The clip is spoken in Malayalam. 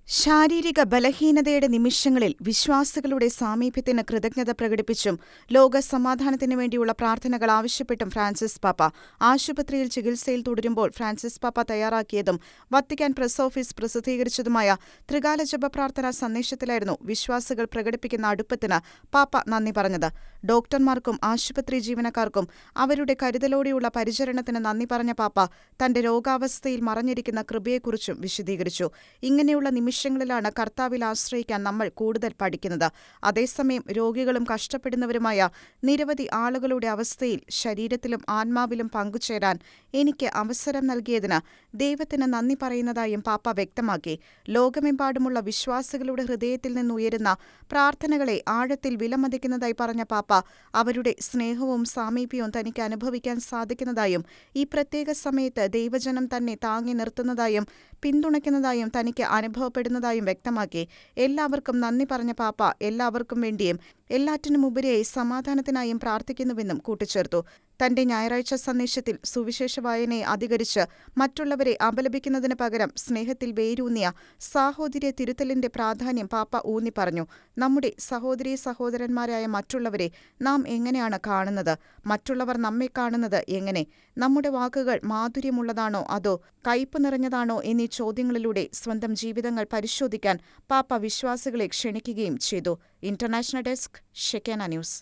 ശാരീരിക ബലഹീനതയുടെ നിമിഷങ്ങളിൽ വിശ്വാസികളുടെ സാമീപ്യത്തിന് കൃതജ്ഞത പ്രകടിപ്പിച്ചും ലോകസമാധാനത്തിനു വേണ്ടിയുള്ള പ്രാർത്ഥനകൾ ആവശ്യപ്പെട്ടും ഫ്രാൻസിസ് പാപ്പ ആശുപത്രിയിൽ ചികിത്സയിൽ തുടരുമ്പോൾ ഫ്രാൻസിസ് പാപ്പ തയ്യാറാക്കിയതും വത്തിക്കാൻ പ്രസ് ഓഫീസ് പ്രസിദ്ധീകരിച്ചതുമായ ത്രികാല ജപപ്രാർത്ഥനാ സന്ദേശത്തിലായിരുന്നു വിശ്വാസികൾ പ്രകടിപ്പിക്കുന്ന അടുപ്പത്തിന് പാപ്പ നന്ദി പറഞ്ഞത്. ഡോക്ടർമാർക്കും ആശുപത്രി ജീവനക്കാർക്കും അവരുടെ കരുതലോടെയുള്ള പരിചരണത്തിന് നന്ദി പറഞ്ഞ പാപ്പ തന്റെ രോഗാവസ്ഥയിൽ മറഞ്ഞിരിക്കുന്ന കൃപയെക്കുറിച്ചും വിശദീകരിച്ചു. ഇങ്ങനെയുള്ള നിമിഷങ്ങളിലാണ് കർത്താവിൽ ആശ്രയിക്കാൻ നമ്മൾ കൂടുതൽ പഠിക്കുന്നത്. അതേസമയം രോഗികളും കഷ്ടപ്പെടുന്നവരുമായ നിരവധി ആളുകളുടെ അവസ്ഥയിൽ ശരീരത്തിലും ആത്മാവിലും പങ്കുചേരാൻ എനിക്ക് അവസരം നൽകിയതിന് ദൈവത്തിന് നന്ദി പറയുന്നതായും പാപ്പ വ്യക്തമാക്കി. ലോകമെമ്പാടുമുള്ള വിശ്വാസികളുടെ ഹൃദയത്തിൽ നിന്നുയരുന്ന പ്രാർത്ഥനകളെ ആഴത്തിൽ വിലമതിക്കുന്നതായി പറഞ്ഞ പാപ്പ അവരുടെ സ്നേഹവും സാമീപ്യവും തനിക്ക് അനുഭവിക്കാൻ സാധിക്കുന്നതായും ഈ പ്രത്യേക സമയത്ത് ദൈവജനം തന്നെ താങ്ങി നിർത്തുന്നതായും പിന്തുണയ്ക്കുന്നതായും തനിക്ക് അനുഭവപ്പെടുന്നതായും വ്യക്തമാക്കി. എല്ലാവർക്കും നന്ദി പറഞ്ഞ പാപ്പ എല്ലാവർക്കും വേണ്ടിയും എല്ലാറ്റിനുമുപരിയായി സമാധാനത്തിനായും പ്രാർത്ഥിക്കുന്നുവെന്നും കൂട്ടിച്ചേർത്തു. തന്റെ ഞായറാഴ്ച സന്ദേശത്തിൽ സുവിശേഷ വായനയെ അധികരിച്ച് മറ്റുള്ളവരെ അപലപിക്കുന്നതിന് പകരം സ്നേഹത്തിൽ വേരൂന്നിയ സാഹോദര്യ തിരുത്തലിന്റെ പ്രാധാന്യം പാപ്പ ഊന്നിപ്പറഞ്ഞു. നമ്മുടെ സഹോദരീ സഹോദരന്മാരായ മറ്റുള്ളവരെ നാം എങ്ങനെയാണ് കാണുന്നത്? മറ്റുള്ളവർ നമ്മെ കാണുന്നത് എങ്ങനെ? നമ്മുടെ വാക്കുകൾ മാധുര്യമുള്ളതാണോ അതോ കയ്പ് നിറഞ്ഞതാണോ എന്നീ ചോദ്യങ്ങളിലൂടെ സ്വന്തം ജീവിതങ്ങൾ പരിശോധിക്കാൻ പാപ്പ വിശ്വാസികളെ ക്ഷണിക്കുകയും ചെയ്തു. International desk, Shekinah news.